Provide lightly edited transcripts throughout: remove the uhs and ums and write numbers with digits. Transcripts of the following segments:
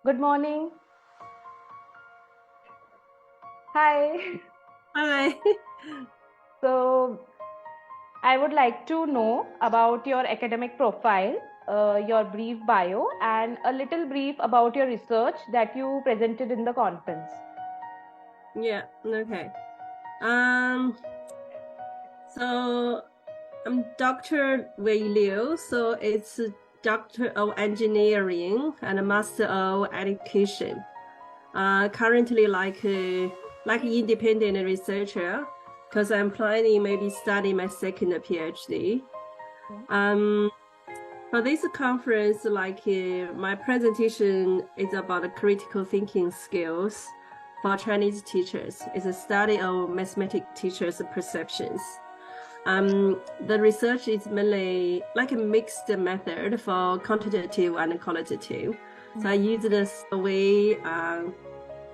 Good morning. Hi. Hi. So, I would like to know about your academic profile, your brief bio, and a little brief about your research that you presented in the conference. Yeah, okay. Um, so I'm Dr. Wei Liu, so it's a Doctor of Engineering and a Master of Education. Currently like independent researcher, because I'm planning maybe study my second PhD. Um, for this conference, my presentation is about critical thinking skills for Chinese teachers. It's a study of mathematics teachers' perceptions. The research is mainly like a mixed method for quantitative and qualitative. So I use the survey,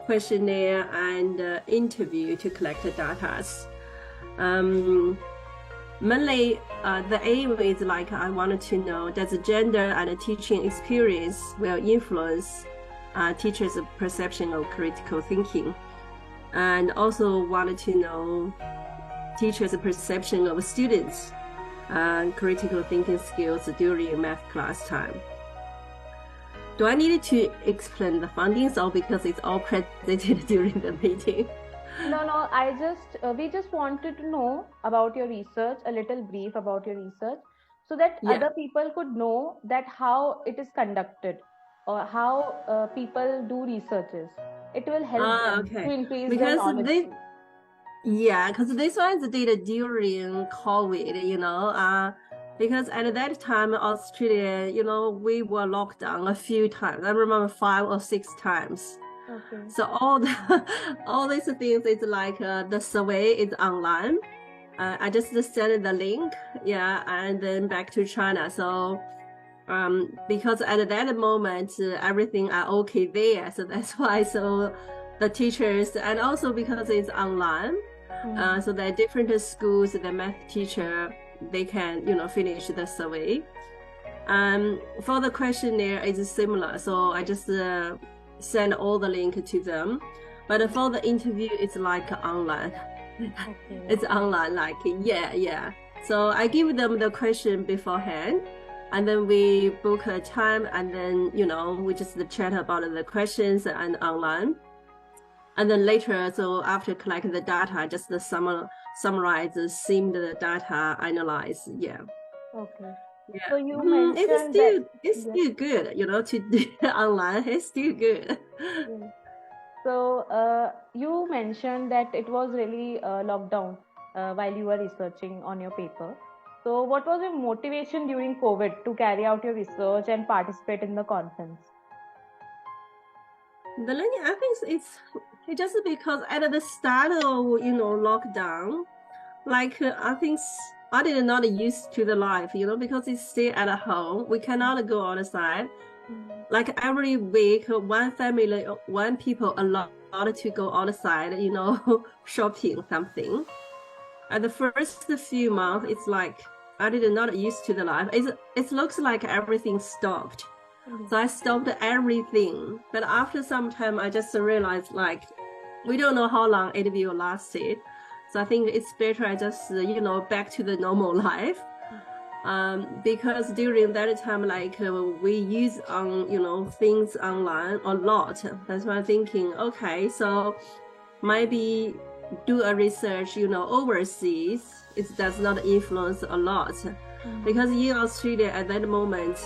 questionnaire, and interview to collect the data. Um, Mainly, the aim is like I wanted to know does gender and teaching experience will influence teachers' perception of critical thinking, and also wanted to know teachers' perception of students' critical thinking skills during math class time. Do I need to explain the findings, or because it's all presented during the meeting? No, we just wanted to know about your research, a little brief about your research, so that Yeah. other people could know that how it is conducted or how people do researches. It will help them to Okay. increase their Because knowledge. they Yeah, because this one is did during COVID, because at that time Australia, we were locked down a few times. I remember 5 or 6 times. Okay. So all the all these things is like the survey is online. I just sent the link, yeah, and then back to China. So because at that moment everything are okay there, so that's why. So the teachers, and also because it's online, Hmm. so there are different schools, the math teacher, they can, finish the survey. For the questionnaire, it's similar. So I just send all the link to them. But for the interview, it's like online. Okay. It's online, like, yeah, yeah. So I give them the question beforehand, and then we book a time, and then, we just chat about the questions and online. And then later, so after collecting the data, just summarize, sim the data, analyze. Yeah, Okay. yeah. So you It's mentioned that, still it's yes, still good, to do online. It's still good. yes. So you mentioned that it was really lockdown while you were researching on your paper. So what was your motivation during COVID to carry out your research and participate in the conference? The learning, I think it's just because at the start of lockdown, like I think I did not used to the life, because it's still at home. We cannot go outside. Mm. Like every week, one family, one people allowed to go outside, shopping something. At the first few months, it's like I did not used to the life. It looks like everything stopped. Yes. So I stopped everything. But after some time, I just realized like we don't know how long it will last it. So I think it's better I just, back to the normal life. Because during that time, like we use things online a lot. That's why I'm thinking, okay, so maybe do a research, overseas. It does not influence a lot, Mm. because in Australia at that moment,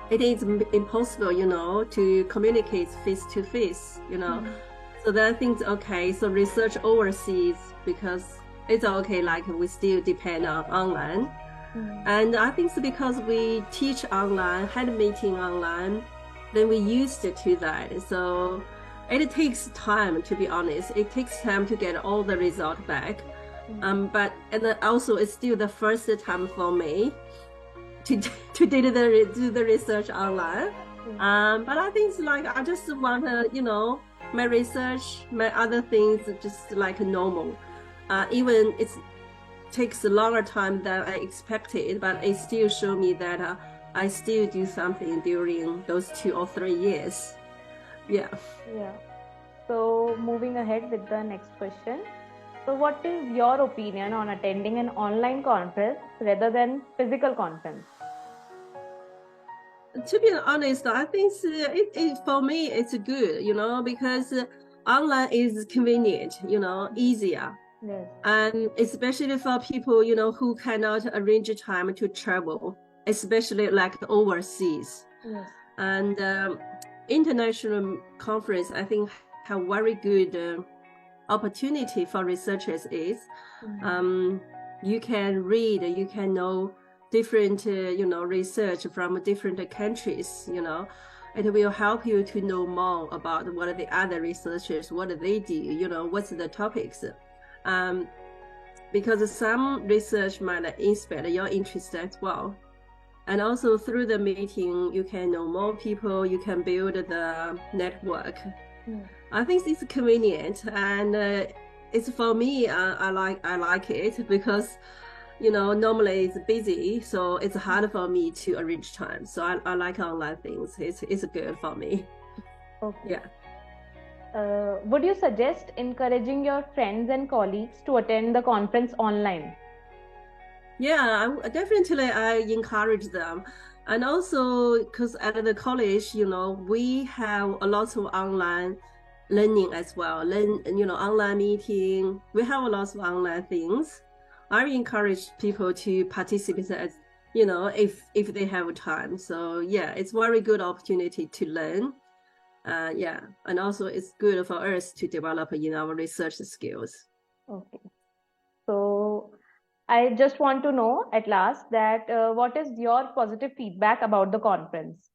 it is impossible, to communicate face to face. Mm. So then I think, okay, so research overseas because it's okay, like we still depend on online. Mm. And I think it's because we teach online, had meeting online, then we used to that. So it takes time, to be honest. It takes time to get all the result back. Mm. But and then also it's still the first time for me to do the research online. Yes. But I think it's like I just want to, my research, my other things, just like normal. Even it takes a longer time than I expected, but it still showed me that I still do something during those 2 or 3 years. Yeah. Yeah. So moving ahead with the next question. So what is your opinion on attending an online conference rather than physical conference? To be honest, I think for me it's good, because online is convenient, easier. Yes. And especially for people, who cannot arrange time to travel, especially like overseas. Yes. And international conference, I think, have very good opportunity for researchers is Mhm. um, you can read, you can know different, research from different countries, It will help you to know more about what the other researchers, what they do, what's the topics. Um, because some research might inspire your interest as well. And also through the meeting, you can know more people, you can build the network. Yes. I think it's convenient, and it's for me. I like it because normally it's busy, so it's hard for me to arrange time. So I like online things. It's good for me. Okay. Yeah. Would you suggest encouraging your friends and colleagues to attend the conference online? Yeah, definitely I encourage them. And also because at the college, we have a lot of online learning as well. Online meeting. We have a lot of online things. I encourage people to participate as, if they have time. So yeah, it's very good opportunity to learn. Yeah, and also it's good for us to develop our research skills. Okay. So I just want to know at last that what is your positive feedback about the conference?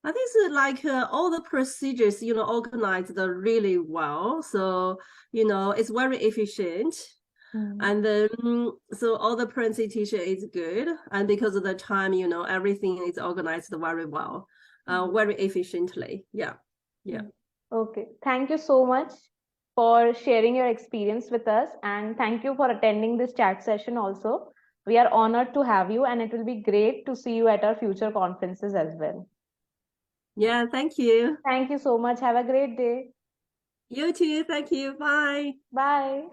I think it's like all the procedures, organized really well. So, it's very efficient. Hmm. And then, so all the presentation is good. And because of the time, everything is organized very well, very efficiently. Yeah. Yeah. Hmm. Okay. Thank you so much for sharing your experience with us, and thank you for attending this chat session also. We are honored to have you, and it will be great to see you at our future conferences as well. Yeah. Thank you. Thank you so much. Have a great day. You too. Thank you. Bye. Bye.